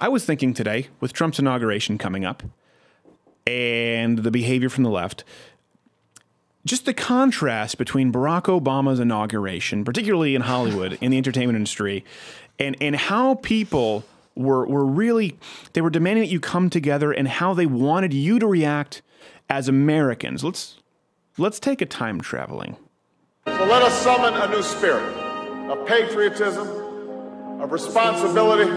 I was thinking today, with Trump's inauguration coming up and the behavior from the left, just the contrast between Barack Obama's inauguration, particularly in Hollywood, in the entertainment industry, and how people were really, they were demanding that you come together and how they wanted you to react as Americans. Let's take a time traveling. So let us summon a new spirit of patriotism, of responsibility,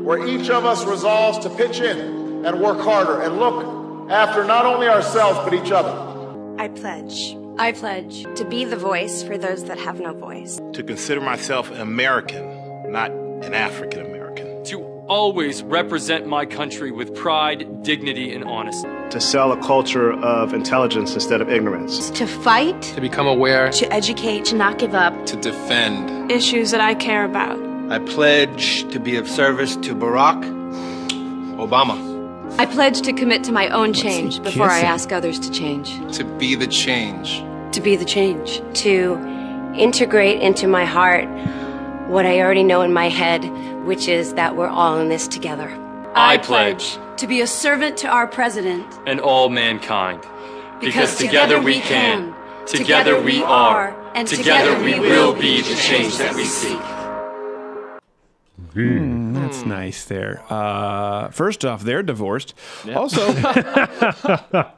where each of us resolves to pitch in and work harder and look after not only ourselves but each other. I pledge to be the voice for those that have no voice. To consider myself an American, not an African American. To always represent my country with pride, dignity, and honesty. To sell a culture of intelligence instead of ignorance. To fight. To become aware. To educate. To not give up. To defend issues that I care about. I pledge to be of service to Barack Obama. I pledge to commit to my own change before I ask others to change. To be the change. To be the change. To integrate into my heart what I already know in my head, which is that we're all in this together. I pledge to be a servant to our president and all mankind. Because together we can, together we are, and together we will be the change that we seek. That's nice there. First off, they're divorced. Yep. Also, I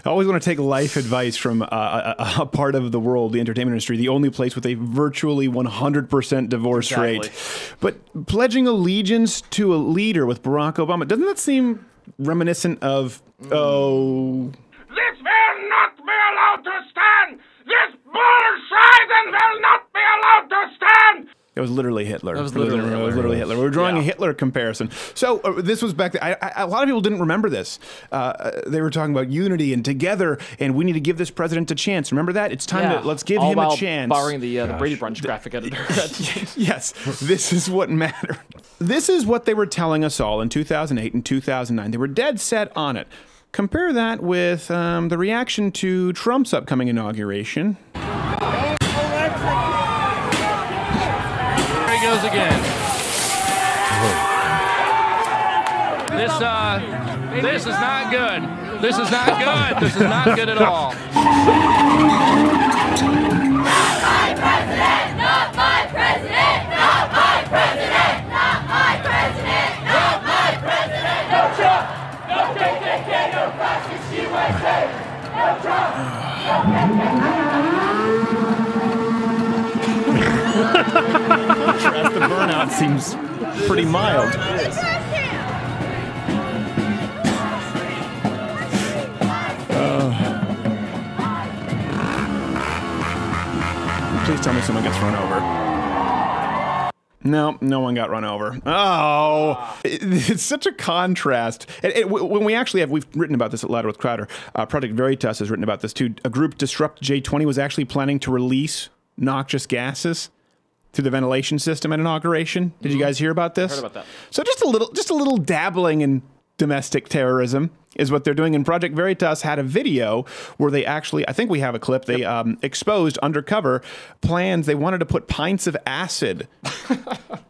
always want to take life advice from a part of the world, the entertainment industry, the only place with a virtually 100% divorce rate. But pledging allegiance to a leader with Barack Obama, doesn't that seem reminiscent of, This will not be allowed to stand! This bullshit will not be allowed to stand! It was literally Hitler. It was literally Hitler. We were drawing a Hitler comparison. So this was back then. A lot of people didn't remember this. They were talking about unity and together, and we need to give this president a chance. Remember that? It's time to let's give him a chance. Borrowing the Brady Bunch graphic editor. Yes, this is what mattered. This is what they were telling us all in 2008 and 2009. They were dead set on it. Compare that with the reaction to Trump's upcoming inauguration. Goes again. This is not good. This is not good. This is not good at all. Not my president! Not my president! Not my president! Not my president! Not my president! No Trump! No KKK! No fascist USA! No Trump! The burnout seems pretty mild. Please tell me someone gets run over. No, no one got run over. Oh, it's such a contrast. When we actually have, we've written about this at Louder with Crowder. Project Veritas has written about this too. A group, Disrupt J20, was actually planning to release noxious gases through the ventilation system at inauguration. Did you guys hear about this? I heard about that. So just a little dabbling in domestic terrorism is what they're doing. And Project Veritas had a video where they actually, I think we have a clip, they exposed undercover plans. They wanted to put pints of acid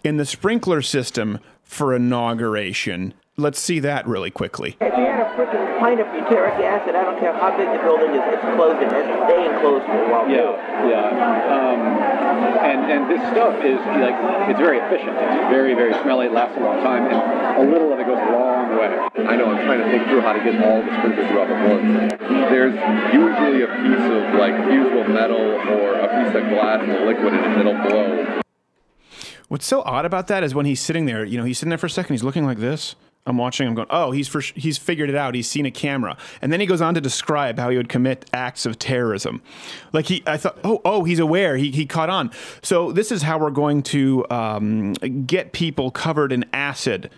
in the sprinkler system for inauguration. Let's see that really quickly. If you had a freaking pint of butyric acid, I don't care how big the building is, it's closed and it's staying closed for a while. And this stuff is like, it's very efficient. It's very, very smelly. It lasts a long time, and a little of it goes a long way. I know, I'm trying to think through how to get all the sprinklers throughout the once. There's usually a piece of like fusible metal or a piece of glass and a liquid in it that'll blow. What's so odd about that is when he's sitting there, you know, he's sitting there for a second, he's looking like this. I'm watching him going, oh, he's figured it out. He's seen a camera. And then he goes on to describe how he would commit acts of terrorism. Like I thought, oh, he's aware. He caught on. So this is how we're going to get people covered in acid.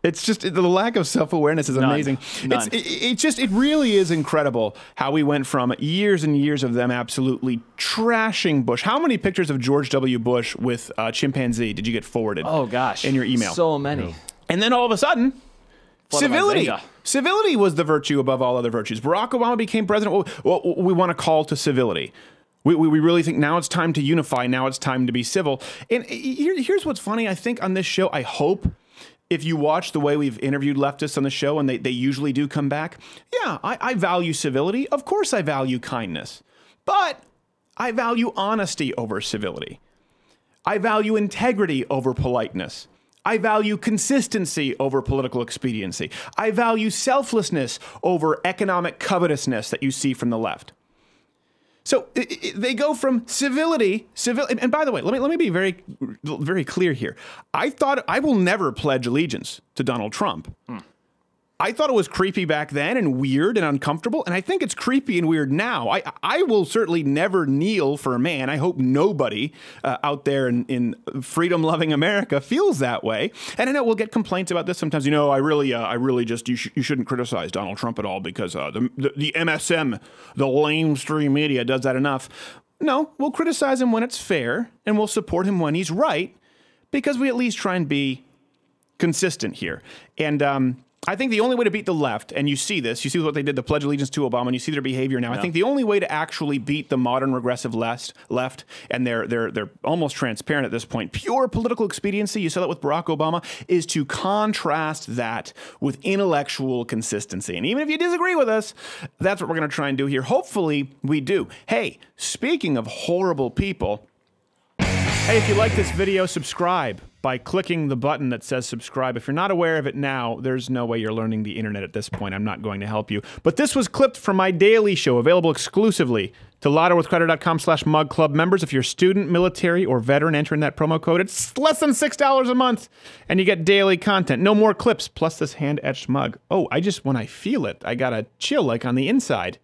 It's just, the lack of self-awareness is amazing. It really is incredible how we went from years and years of them absolutely trashing Bush. How many pictures of George W. Bush with chimpanzee did you get forwarded? Oh, gosh. In your email? So many. And then all of a sudden, civility. Civility was the virtue above all other virtues. Barack Obama became president. Well, we want to call to civility. We really think now it's time to unify. Now it's time to be civil. And here's what's funny. I think on this show, I hope if you watch the way we've interviewed leftists on the show, and they usually do come back, yeah, I value civility. Of course I value kindness. But I value honesty over civility. I value integrity over politeness. I value consistency over political expediency. I value selflessness over economic covetousness that you see from the left. So they go from civility, and by the way, let me be very, very clear here. I thought I will never pledge allegiance to Donald Trump. I thought it was creepy back then and weird and uncomfortable, and I think it's creepy and weird now. I will certainly never kneel for a man. I hope nobody out there in freedom-loving America feels that way. And I know we'll get complaints about this sometimes. You know, I really just, you shouldn't criticize Donald Trump at all because the MSM, the lamestream media, does that enough. No, we'll criticize him when it's fair, and we'll support him when he's right, because we at least try and be consistent here. And I think the only way to beat the left, and you see this, you see what they did to pledge allegiance to Obama, and you see their behavior now. Yeah. I think the only way to actually beat the modern regressive left, and they're almost transparent at this point, pure political expediency, you saw that with Barack Obama, is to contrast that with intellectual consistency. And even if you disagree with us, that's what we're going to try and do here. Hopefully we do. Hey, speaking of horrible people, hey, if you like this video, subscribe by clicking the button that says subscribe. If you're not aware of it now, there's no way you're learning the internet at this point. I'm not going to help you. But this was clipped from my daily show, available exclusively to louderwithcrowder.com/mugclub members. If you're student, military, or veteran, enter in that promo code. It's less than $6 a month, and you get daily content. No more clips, plus this hand-etched mug. Oh, when I feel it, I got a chill like on the inside.